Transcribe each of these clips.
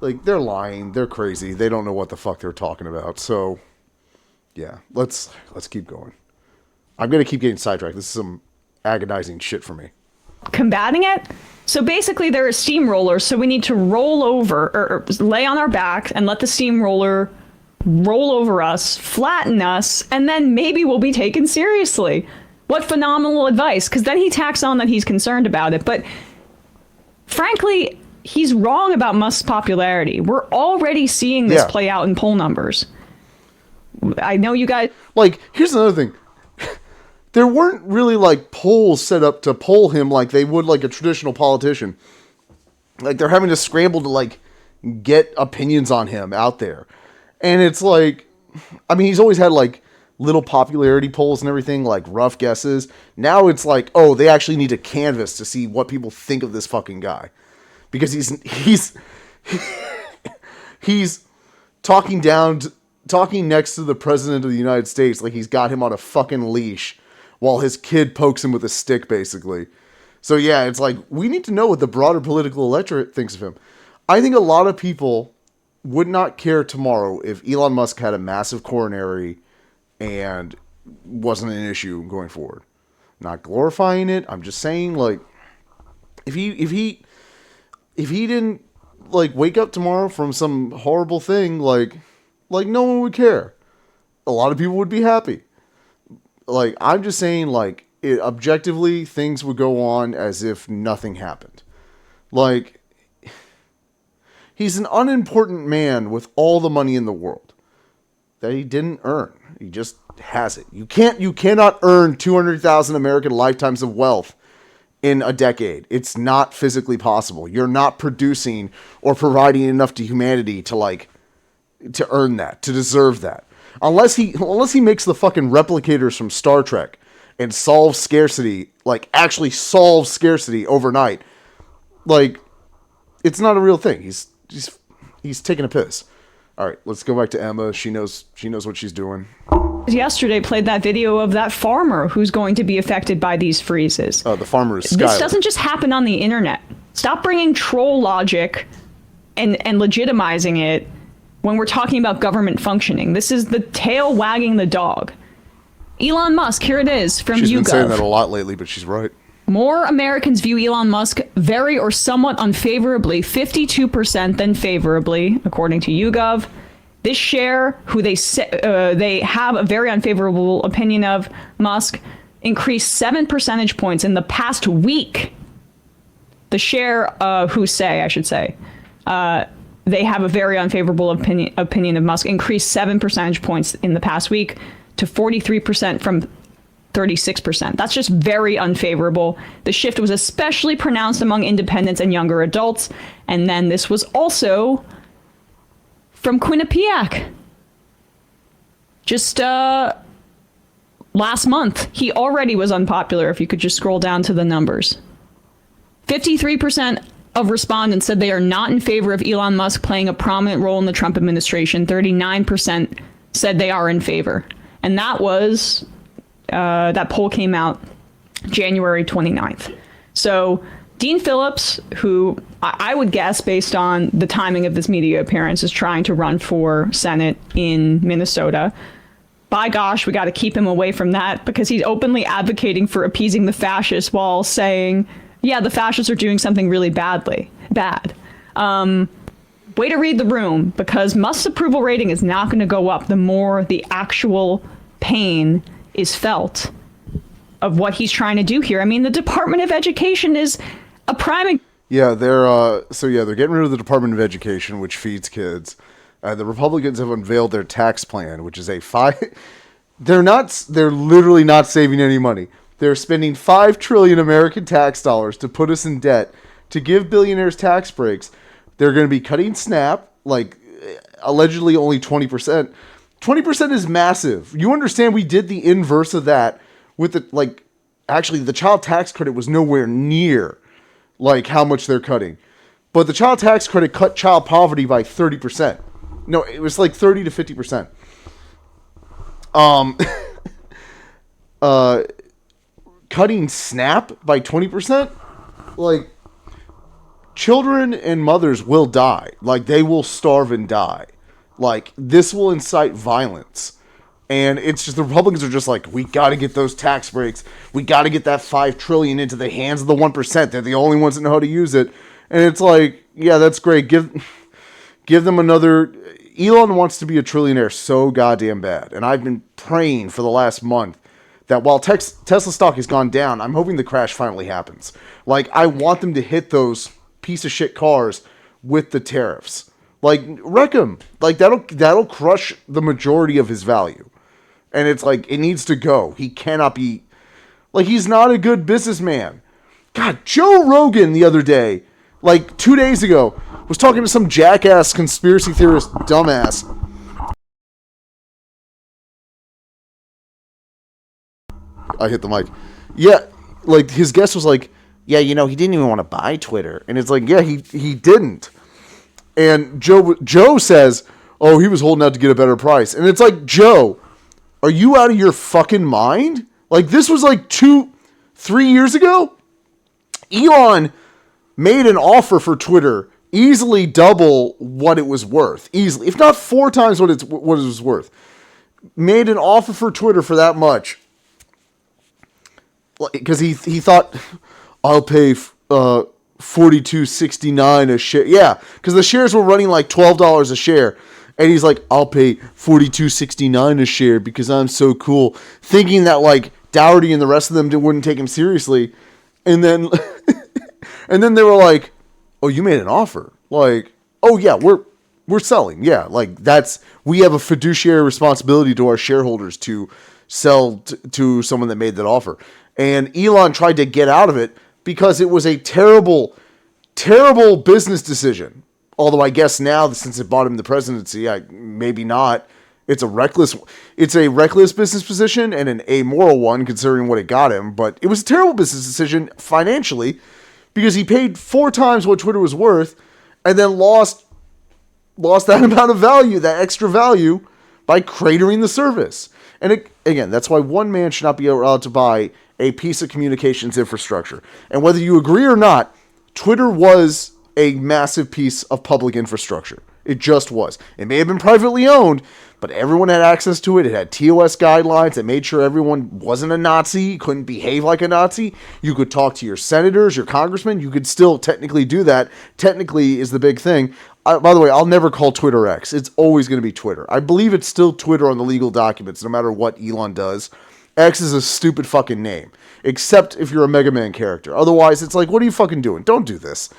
like, they're lying. They're crazy. They don't know what the fuck they're talking about. So, yeah, let's keep going. I'm going to keep getting sidetracked. This is some agonizing shit for me. Combating it. So basically there are steamrollers, so we need to roll over or lay on our back and let the steamroller roll over us, flatten us, and then maybe we'll be taken seriously. What phenomenal advice, because then he tacks on that he's concerned about it. But frankly, he's wrong about Musk's popularity. We're already seeing this play out in poll numbers. I know you guys... Like, here's another thing. There weren't really, like, polls set up to poll him like they would, like, a traditional politician. Like, they're having to scramble to, like, get opinions on him out there. And it's like... I mean, he's always had, like, little popularity polls and everything, like, rough guesses. Now it's like, oh, they actually need to canvass to see what people think of this fucking guy. Because he's talking next to the president of the United States like he's got him on a fucking leash while his kid pokes him with a stick, basically. So yeah, it's like, we need to know what the broader political electorate thinks of him. I think a lot of people would not care tomorrow if Elon Musk had a massive coronary and wasn't an issue going forward. Not glorifying it. I'm just saying, like, if he didn't, like, wake up tomorrow from some horrible thing, like no one would care. A lot of people would be happy. Like, I'm just saying, like, objectively, things would go on as if nothing happened. Like, he's an unimportant man with all the money in the world that he didn't earn. He just has it. You cannot earn 200,000 American lifetimes of wealth in a decade. It's not physically possible. You're not producing or providing enough to humanity to earn that, to deserve that. Unless he makes the fucking replicators from Star Trek and solves scarcity, like actually solves scarcity overnight. Like, it's not a real thing. He's taking a piss. All right, let's go back to Emma. She knows what she's doing. Yesterday played that video of that farmer who's going to be affected by these freezes. Oh, the farmer is Skyler. This doesn't just happen on the internet. Stop bringing troll logic and legitimizing it when we're talking about government functioning. This is the tail wagging the dog. Elon Musk, here it is from YouGov. She's been saying that a lot lately, but she's right. More Americans view Elon Musk very or somewhat unfavorably, 52% than favorably, according to YouGov. This share, who they have a very unfavorable opinion of Musk, increased 7 percentage points in the past week. The share who say, I should say, they have a very unfavorable opinion of Musk, increased 7 percentage points in the past week to 43% from 36%. That's just very unfavorable. The shift was especially pronounced among independents and younger adults. And then this was also from Quinnipiac. Just last month, he already was unpopular, if you could just scroll down to the numbers. 53% of respondents said they are not in favor of Elon Musk playing a prominent role in the Trump administration. 39% said they are in favor. And that was, that poll came out January 29th. So Dean Phillips, who I would guess based on the timing of this media appearance is trying to run for Senate in Minnesota. By gosh, we got to keep him away from that because he's openly advocating for appeasing the fascists while saying, yeah, the fascists are doing something really bad. Way to read the room, because Musk's approval rating is not going to go up the more the actual pain is felt of what he's trying to do here. I mean, the Department of Education is a prime. Yeah, they're getting rid of the Department of Education, which feeds kids. The Republicans have unveiled their tax plan, which is they're literally not saving any money. They're spending $5 trillion American tax dollars to put us in debt, to give billionaires tax breaks. They're going to be cutting SNAP, like allegedly only 20%. 20% is massive. You understand we did the inverse of that with actually the child tax credit was nowhere near like how much they're cutting. But the child tax credit cut child poverty by 30%. No, it was like 30 to 50%. Cutting SNAP by 20%? Like, children and mothers will die. Like, they will starve and die. Like, this will incite violence. And it's just, the Republicans are just like, we got to get those tax breaks. We got to get that $5 trillion into the hands of the 1%. They're the only ones that know how to use it. And it's like, yeah, that's great. Give them another. Elon wants to be a trillionaire so goddamn bad. And I've been praying for the last month that while Tesla stock has gone down, I'm hoping the crash finally happens. Like, I want them to hit those piece of shit cars with the tariffs. Like, wreck them. Like, that'll crush the majority of his value. And it's like, it needs to go. He cannot be, like, he's not a good businessman. God, Joe Rogan the other day, like 2 days ago, was talking to some jackass conspiracy theorist dumbass. I hit the mic. Yeah, like, his guest was like, yeah, he didn't even want to buy Twitter. And it's like, yeah, he didn't. And Joe says, oh, he was holding out to get a better price. And it's like, Joe, are you out of your fucking mind? Like, this was like 2-3 years ago. Elon made an offer for Twitter easily double what it was worth. Easily. If not 4 times what it was worth. Made an offer for Twitter for that much. Because he thought, I'll pay $42.69 a share. Yeah, because the shares were running like $12 a share. And he's like, I'll pay $42.69 a share because I'm so cool. Thinking that, like, Dougherty and the rest of them wouldn't take him seriously. And then and then they were like, oh, you made an offer. Like, oh, yeah, we're selling. Yeah, like, we have a fiduciary responsibility to our shareholders to sell to someone that made that offer. And Elon tried to get out of it because it was a terrible, terrible business decision. Although I guess now, since it bought him the presidency, maybe not. It's a reckless business position and an amoral one considering what it got him. But it was a terrible business decision financially because he paid 4 times what Twitter was worth and then lost that amount of value, that extra value, by cratering the service. And again, that's why one man should not be allowed to buy a piece of communications infrastructure. And whether you agree or not, Twitter was a massive piece of public infrastructure. It just was. It may have been privately owned, but everyone had access to it. It had TOS guidelines that made sure everyone wasn't a Nazi, couldn't behave like a Nazi. You could talk to your senators, your congressmen. You could still technically do that. Technically is the big thing. By the way, I'll never call Twitter X. It's always going to be Twitter. I believe it's still Twitter on the legal documents, no matter what Elon does. X is a stupid fucking name, except if you're a Mega Man character. Otherwise, it's like, what are you fucking doing? Don't do this.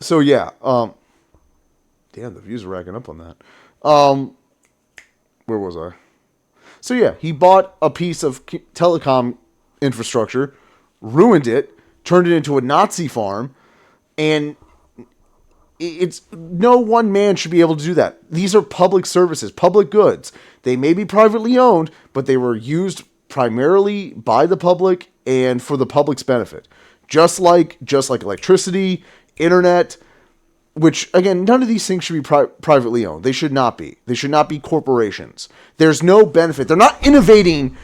So yeah, damn, the views are racking up on that. Where was I? So yeah, he bought a piece of telecom infrastructure, ruined it, turned it into a Nazi farm, and it's no one man should be able to do that. These are public services, public goods. They may be privately owned, but they were used primarily by the public and for the public's benefit. Just like electricity, internet, which, again, none of these things should be privately owned. They should not be. They should not be corporations. There's no benefit. They're not innovating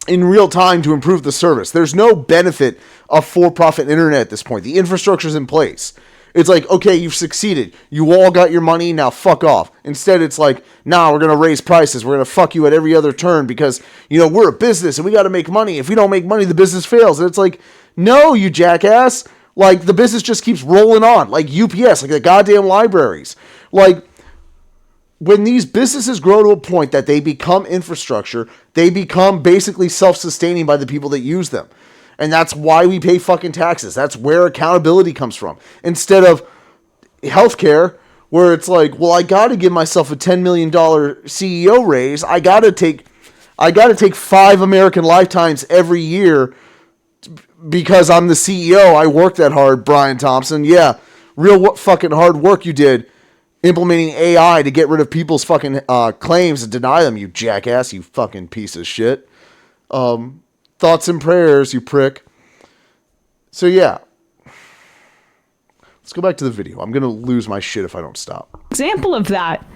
in real time to improve the service. There's no benefit of for-profit internet at this point. The infrastructure's in place. It's like, okay, you've succeeded. You all got your money, now fuck off. Instead, it's like, nah, we're going to raise prices. We're going to fuck you at every other turn because, we're a business and we got to make money. If we don't make money, the business fails. And it's like, no, you jackass. Like, the business just keeps rolling on. Like UPS, like the goddamn libraries. Like, when these businesses grow to a point that they become infrastructure, they become basically self-sustaining by the people that use them. And that's why we pay fucking taxes. That's where accountability comes from. Instead of healthcare, where it's like, well, I got to give myself a $10 million CEO raise. I got to take 5 American lifetimes every year because I'm the CEO. I worked that hard, Brian Thompson. Yeah, real fucking hard work you did implementing AI to get rid of people's fucking claims and deny them, you jackass, you fucking piece of shit. Thoughts and prayers, you prick. So yeah. Let's go back to the video. I'm going to lose my shit if I don't stop. Example of that.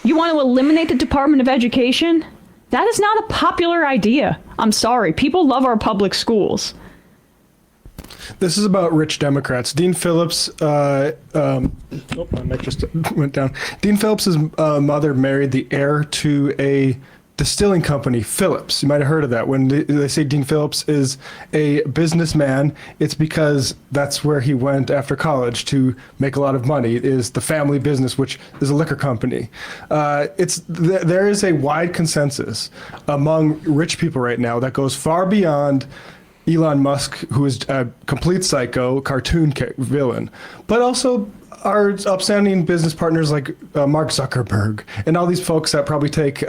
You want to eliminate the Department of Education? That is not a popular idea. I'm sorry. People love our public schools. This is about rich Democrats. Dean Phillips, my mic just went down. Dean Phillips's mother married the heir to a distilling company, Phillips. You might have heard of that. When they say Dean Phillips is a businessman, it's because that's where he went after college to make a lot of money, is the family business, which is a liquor company. There is a wide consensus among rich people right now that goes far beyond Elon Musk, who is a complete psycho, cartoon villain, but also our upstanding business partners like Mark Zuckerberg and all these folks that probably take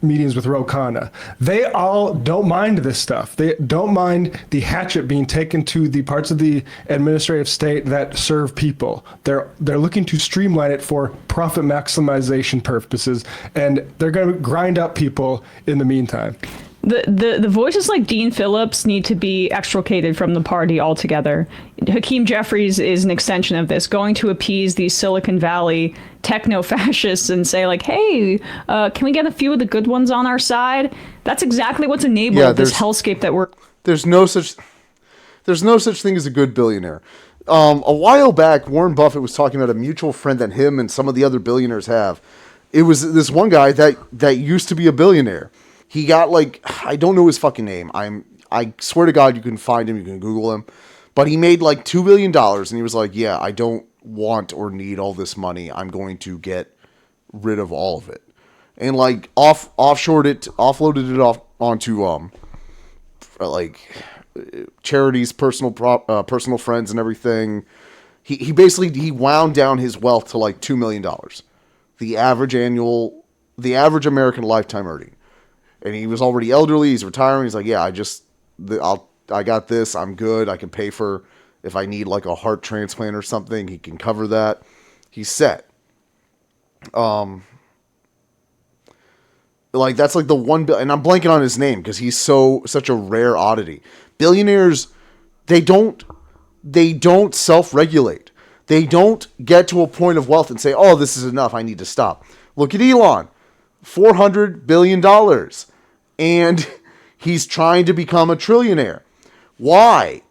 meetings with Ro Khanna. They all don't mind this stuff. They don't mind the hatchet being taken to the parts of the administrative state that serve people. They're looking to streamline it for profit maximization purposes, and they're going to grind up people in the meantime. The voices like Dean Phillips need to be extricated from the party altogether. Hakeem Jeffries is an extension of this, going to appease these Silicon Valley techno-fascists and say like, hey, can we get a few of the good ones on our side? That's exactly what's enabled this hellscape that we're... There's no such thing as a good billionaire. A while back, Warren Buffett was talking about a mutual friend that him and some of the other billionaires have. It was this one guy that used to be a billionaire. He got like, I don't know his fucking name. I swear to God, you can find him. You can Google him. But he made like $2 billion. And he was like, yeah, I don't want or need all this money. I'm going to get rid of all of it. And like offloaded it off onto, like charities, personal friends and everything. He basically wound down his wealth to like $2 million. The average American lifetime earning. And he was already elderly. He's retiring. He's like, yeah, I got this. I'm good. I can pay for if I need like a heart transplant or something. He can cover that. He's set. Like that's like the one, and I'm blanking on his name because he's such a rare oddity. Billionaires, they don't self-regulate. They don't get to a point of wealth and say, oh, this is enough. I need to stop. Look at Elon, $400 billion. And he's trying to become a trillionaire. Why?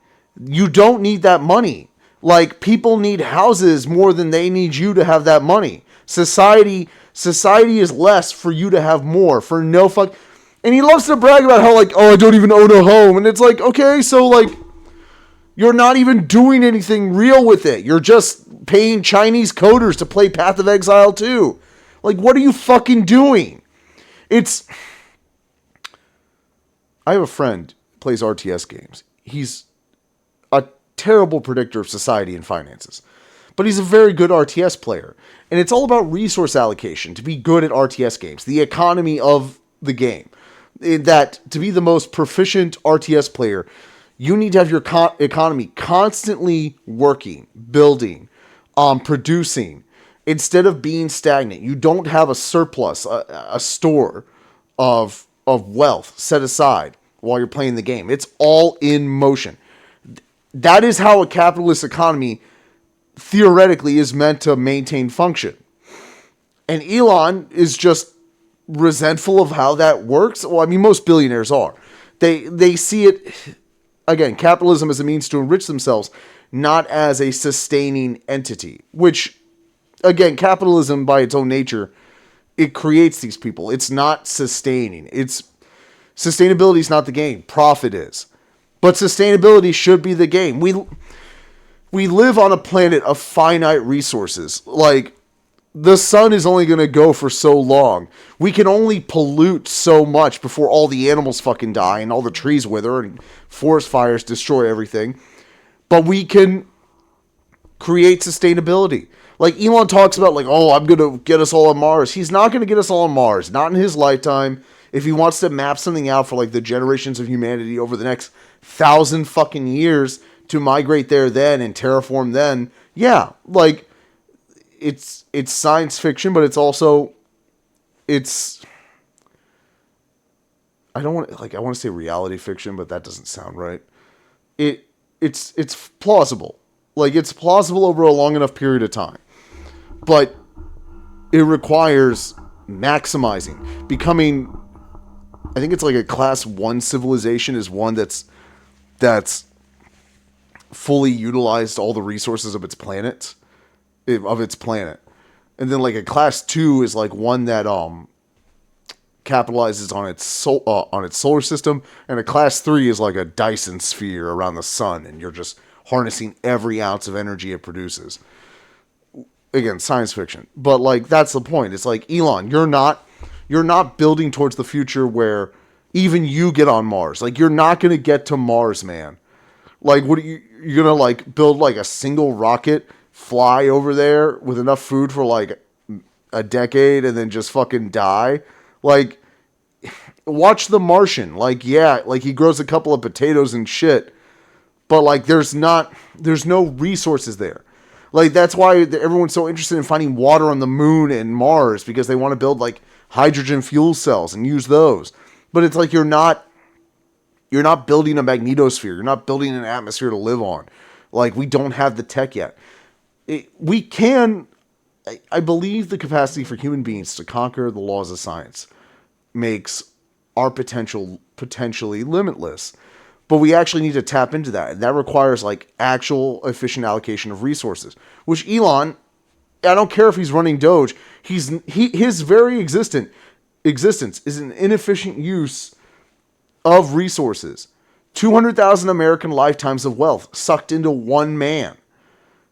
You don't need that money. Like, people need houses more than they need you to have that money. Society is less for you to have more, for no fuck. And he loves to brag about how, like, oh, I don't even own a home. And it's like, okay, so, like, you're not even doing anything real with it. You're just paying Chinese coders to play Path of Exile 2. Like, what are you fucking doing? I have a friend who plays RTS games. He's a terrible predictor of society and finances. But he's a very good RTS player. And it's all about resource allocation to be good at RTS games. The economy of the game. That to be the most proficient RTS player, you need to have your economy constantly working, building, producing, instead of being stagnant. You don't have a surplus, a store of wealth set aside while you're playing the game. It's all in motion. That is how a capitalist economy theoretically is meant to maintain function. And Elon is just resentful of how that works. Well, I mean, most billionaires are. They see it, again, capitalism as a means to enrich themselves, not as a sustaining entity, which, again, capitalism by its own nature, it creates these people. It's not sustaining. Sustainability is not the game. Profit is. But sustainability should be the game. We live on a planet of finite resources. Like, the sun is only going to go for so long. We can only pollute so much before all the animals fucking die and all the trees wither and forest fires destroy everything. But we can create sustainability. Like, Elon talks about, like, oh, I'm going to get us all on Mars. He's not going to get us all on Mars. Not in his lifetime. If he wants to map something out for, like, the generations of humanity over the next 1,000 fucking years to migrate there then and terraform then, yeah, like, it's science fiction, but it's also, I want to say reality fiction, but that doesn't sound right. It's plausible. Like, it's plausible over a long enough period of time. But it requires maximizing, becoming, I think it's like a class 1 civilization is one that's fully utilized all the resources of its planet, and then like a class 2 is like one that capitalizes on its solar system, and a class 3 is like a Dyson sphere around the sun, and you're just harnessing every ounce of energy it produces. Again, science fiction, but like that's the point. It's like, Elon, you're not building towards the future where even you get on Mars. Like, you're not gonna get to Mars, man. Like, what are you're gonna like build like a single rocket, fly over there with enough food for like a decade, and then just fucking die? Like, watch The Martian. Like, yeah, like he grows a couple of potatoes and shit, but like there's no resources there. Like, that's why everyone's so interested in finding water on the moon and Mars, because they want to build like hydrogen fuel cells and use those. But it's like you're not building a magnetosphere. You're not building an atmosphere to live on. Like, we don't have the tech yet. We can, I believe the capacity for human beings to conquer the laws of science makes our potential potentially limitless. But we actually need to tap into that. And that requires like actual efficient allocation of resources, which Elon, I don't care if he's running Doge, his very existence is an inefficient use of resources. 200,000 American lifetimes of wealth sucked into one man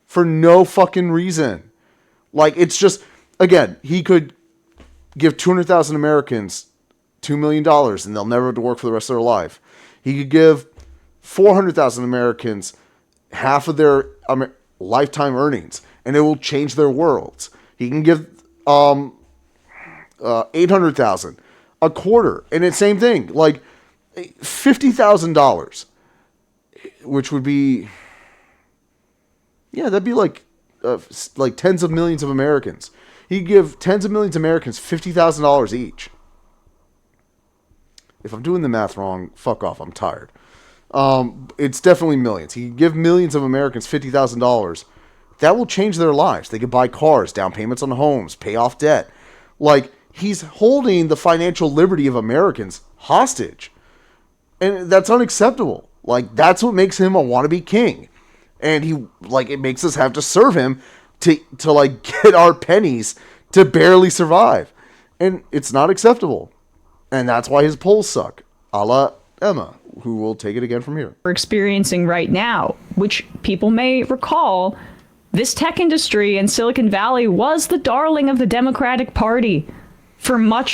for no fucking reason. Like, it's just, again, he could give 200,000 Americans $2 million and they'll never have to work for the rest of their life. He could give 400,000 Americans half of their lifetime earnings, and it will change their worlds. He can give 800,000 a quarter, and it's same thing. Like $50,000, which would be, yeah, that'd be like tens of millions of Americans. He'd give tens of millions of Americans $50,000 each. If I'm doing the math wrong, fuck off. I'm tired. It's definitely millions. He could give millions of Americans $50,000. That will change their lives. They could buy cars, down payments on homes, pay off debt. Like, he's holding the financial liberty of Americans hostage. And that's unacceptable. Like, that's what makes him a wannabe king. And it makes us have to serve him to like get our pennies to barely survive. And it's not acceptable. And that's why his polls suck, a la Emma, who will take it again from here. We're experiencing right now, which people may recall, this tech industry in Silicon Valley was the darling of the Democratic Party for much